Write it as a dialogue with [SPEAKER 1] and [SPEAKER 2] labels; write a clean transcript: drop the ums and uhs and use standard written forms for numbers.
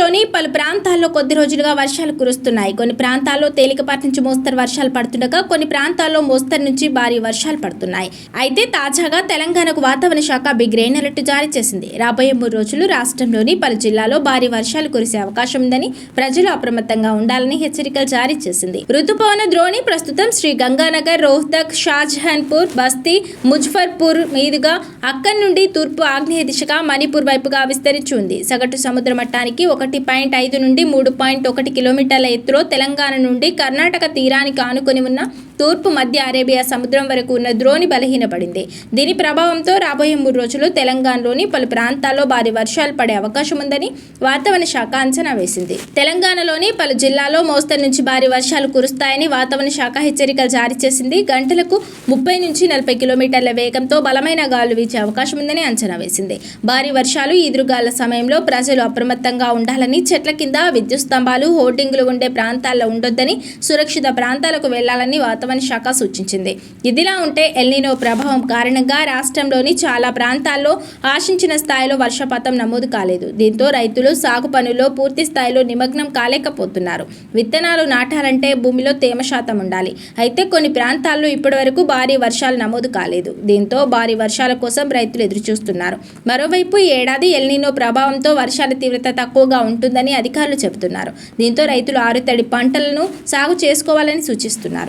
[SPEAKER 1] తెలంగాణలోని పలు ప్రాంతాల్లో కొద్ది రోజులుగా వర్షాలు కురుస్తున్నాయి. కొన్ని ప్రాంతాల్లో తేలికపాటి నుంచి మోస్తరు వర్షాలు పడుతుండగా కొన్ని ప్రాంతాల్లో మోస్తరు నుంచి భారీ వర్షాలు పడుతున్నాయి. అయితే తాజాగా తెలంగాణకు వాతావరణ శాఖ బిగ్ రెయిన్ అలర్ట్ జారీ చేసింది. రాబోయే 3 రోజులు రాష్ట్రంలోని పలు జిల్లాల్లో భారీ వర్షాలు కురిసే అవకాశం ఉందని ప్రజలు అప్రమత్తంగా ఉండాలని హెచ్చరికలు జారీ చేసింది. రుతుపవన ద్రోణి ప్రస్తుతం శ్రీ గంగానగర్, రోహ్తక్, షాజహాన్పూర్, బస్తీ, ముజఫర్పూర్ మీదుగా అక్కడి నుండి తూర్పు ఆగ్నేయ దిశగా మణిపూర్ వైపుగా విస్తరించి ఉంది. సగటు సముద్ర మట్టానికి 1.5 నుండి 3.1 కిలోమీటర్ల ఎత్తులో తెలంగాణ నుండి కర్ణాటక తీరానికి ఆనుకొని ఉన్న తూర్పు మధ్య అరేబియా సముద్రం వరకు ఉన్న ద్రోణి బలహీనపడింది. దీని ప్రభావంతో రాబోయే 3 రోజులు తెలంగాణలోని పలు ప్రాంతాల్లో భారీ వర్షాలు పడే అవకాశం ఉందని వాతావరణ శాఖ అంచనా వేసింది. తెలంగాణలోని పలు జిల్లాల్లో మోస్తరు నుంచి భారీ వర్షాలు కురుస్తాయని వాతావరణ శాఖ హెచ్చరికలు జారీ చేసింది. గంటలకు 30 నుంచి 40 కిలోమీటర్ల వేగంతో బలమైన గాలులు వీచే అవకాశం ఉందని అంచనా వేసింది. భారీ వర్షాలు, ఈదురుగాల సమయంలో ప్రజలు అప్రమత్తంగా ఉండాలని, చెట్ల కింద, విద్యుత్ స్తంభాలు, హోర్డింగులు ఉండే ప్రాంతాల్లో ఉండొద్దని, సురక్షిత ప్రాంతాలకు వెళ్లాలని వాతావరణ శాఖ సూచించింది. ఇదిలా ఉంటే ఎల్నినో ప్రభావం కారణంగా రాష్ట్రంలోని చాలా ప్రాంతాల్లో ఆశించిన స్థాయిలో వర్షపాతం నమోదు కాలేదు. దీంతో రైతులు సాగు పనుల్లో పూర్తి స్థాయిలో నిమగ్నం కాలేకపోతున్నారు. విత్తనాలు నాటాలంటే భూమిలో తేమ శాతం ఉండాలి. అయితే కొన్ని ప్రాంతాల్లో ఇప్పటివరకు భారీ వర్షాలు నమోదు కాలేదు. దీంతో భారీ వర్షాల కోసం రైతులు ఎదురుచూస్తున్నారు. మరోవైపు ఈ ఏడాది ఎల్నినో ప్రభావంతో వర్షాల తీవ్రత తక్కువగా ఉంటుందని అధికారులు చెబుతున్నారు. దీంతో రైతులు ఆరుతడి పంటలను సాగు చేసుకోవాలని సూచిస్తున్నారు.